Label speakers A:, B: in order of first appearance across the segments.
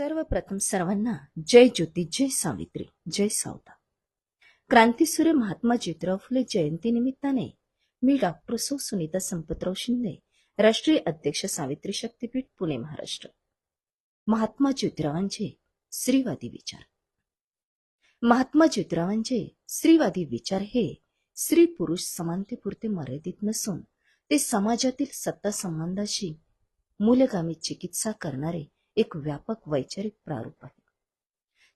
A: सर्वप्रथम सर्वांना जय ज्योती, जय सावित्री, जय सावता. क्रांतीसूर्य महात्मा ज्योतिराव फुले जयंती निमित्ताने मी डॉक्टर सुनीता संपतराव शिंदे, राष्ट्रीय अध्यक्ष सावित्री शक्तीपीठ पुणे महाराष्ट्र. महात्मा ज्योतिरावांचे स्त्रीवादी विचार. महात्मा ज्योतिरावांचे स्त्रीवादी विचार हे स्त्री पुरुष समानतेपुरते मर्यादित नसून ते समाजातील सत्ता संबंधाशी मूलगामी चिकित्सा करणारे एक व्यापक वैचारिक प्रारूप आहे.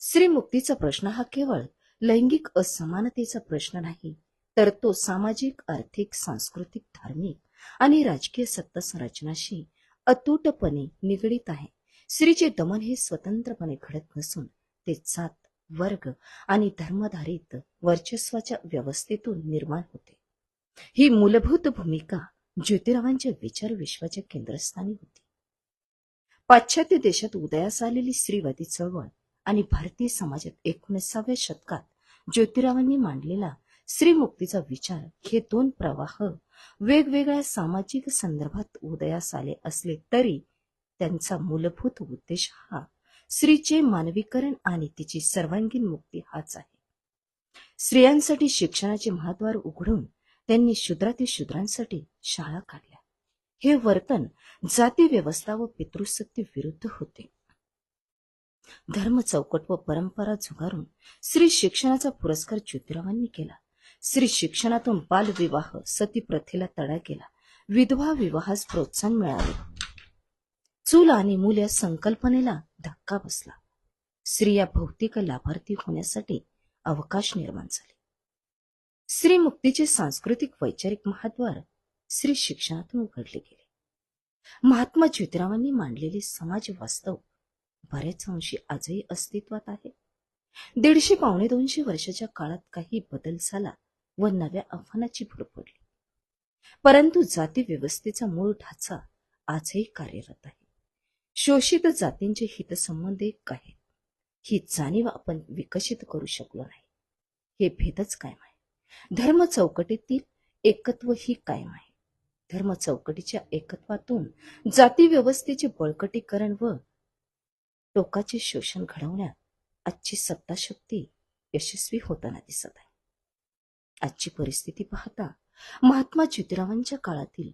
A: स्त्री मुक्तीचा प्रश्न हा केवळ लैंगिक असमानतेचा प्रश्न नाही, तर तो सामाजिक, आर्थिक, सांस्कृतिक, धार्मिक आणि राजकीय सत्ता संरचनाशी अतूटपणे निगडीत आहे. स्त्रीचे दमन हे स्वतंत्रपणे घडत नसून ते जात, वर्ग आणि धर्माधारित वर्चस्वाच्या व्यवस्थेतून निर्माण होते. ही मूलभूत भूमिका ज्योतिरावांच्या विचार विश्वाच्या केंद्रस्थानी होती. पाश्चात्य देशात उदयास आलेली स्त्रीवादी चळवळ आणि भारतीय समाजात 19व्या शतकात ज्योतिरावांनी मांडलेला स्त्रीमुक्तीचा विचार हे दोन प्रवाह वेगवेगळ्या सामाजिक संदर्भात उदयास आले असले तरी त्यांचा मूलभूत उद्देश हा स्त्रीचे मानवीकरण आणि तिची सर्वांगीण मुक्ती हाच आहे. स्त्रियांसाठी शिक्षणाचे महाद्वार उघडून त्यांनी शूद्राती शूद्रांसाठी शाळा काढल्या. हे वर्तन जाती व्यवस्था व पितृसत्ते विरुद्ध होते. धर्म चौकट व परंपरा झुगारून स्त्री शिक्षणाचा पुरस्कार ज्योतिरावांनी केला. स्त्री शिक्षणातून बालविवाह, सती प्रथेला तडा केला. विधवा विवाहास प्रोत्साहन मिळाले. चूल आणि मूल या संकल्पनेला धक्का बसला. स्त्रिया भौतिक लाभार्थी होण्यासाठी अवकाश निर्माण झाले. स्त्री मुक्तीचे सांस्कृतिक वैचारिक महाद्वार स्त्री शिक्षणातून उघडले गेले. महात्मा ज्योतिरावांनी मांडलेले समाज वास्तव बरेच अंशी आजही अस्तित्वात आहे. 150-200 वर्षाच्या काळात काही बदल झाला व नव्या आव्हानाची भर पडली, परंतु जाती व्यवस्थेचा मूळ ढाचा आजही कार्यरत आहे. शोषित जातींचे हितसंबंध एक आहेत. ही जाणीव आपण विकसित करू शकलो नाही. हे भेदच कायम आहे. धर्म चौकटीतील एकत्व ही कायम आहे. धर्म चौकटीच्या एकत्वातून जाती व्यवस्थेचे बळकटीकरण व टोकाचे शोषण घडवण्यात आजची सत्ताशक्ती यशस्वी होताना दिसत आहे. आजची परिस्थिती पाहता महात्मा ज्योतिरावांच्या काळातील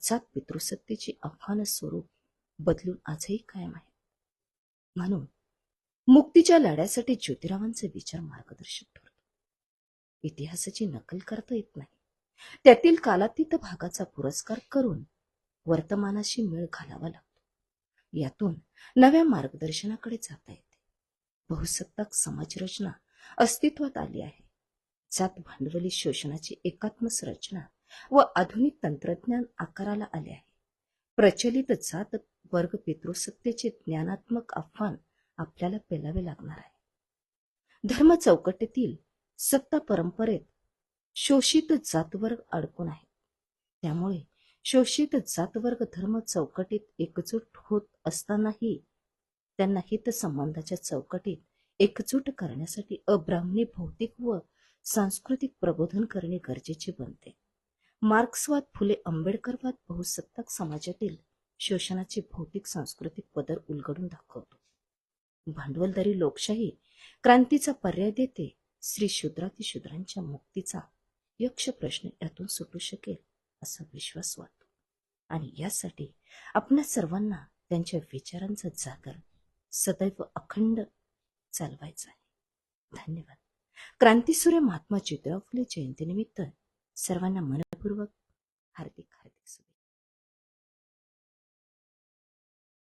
A: जात पितृसत्तेची आव्हान स्वरूप बदलून आजही कायम आहे. म्हणून मुक्तीच्या लढ्यासाठी ज्योतिरावांचे विचार मार्गदर्शक ठरतो. इतिहासाची नकल करता येत नाही. त्यातील कालातीत भागाचा पुरस्कार करून वर्तमानाशी मेळ घालावा लागतो. यातून नव्या मार्गदर्शनाकडे जाता येते. बहुसत्ताक समाजरचना अस्तित्वात आली आहे. जात भांडवली शोषणाची एकात्मक रचना व आधुनिक तंत्रज्ञान आकाराला आले आहे. प्रचलित जात वर्ग पितृसत्तेचे ज्ञानात्मक आव्हान आपल्याला पेलावे लागणार आहे. धर्म चौकटीतील सत्ता परंपरेत शोषित जातवर्ग अडकून आहे. त्यामुळे शोषित जातवर्ग धर्म चौकटीत एकजूट होत असतानाही त्यांना हितसंबंधाच्या चौकटीत एकजूट करण्यासाठी अब्राह्मणी भौतिक व सांस्कृतिक प्रबोधन करणे गरजेचे बनते. मार्क्सवाद, फुले आंबेडकरवाद बहुसत्ताक समाजातील शोषणाचे भौतिक सांस्कृतिक पदर उलगडून दाखवतो. भांडवलदारी लोकशाही क्रांतीचा पर्याय देते. स्त्री शूद्राती शूद्रांच्या मुक्तीचा यक्ष प्रश्न यातून सुटू शकेल असा विश्वास वाटतो. आणि यासाठी आपल्या सर्वांना त्यांच्या विचारांचा जागर सदैव अखंड चालवायचा आहे. धन्यवाद. क्रांतीसूर्य महात्मा ज्योतिराव फुले जयंतीनिमित्त सर्वांना मनपूर्वक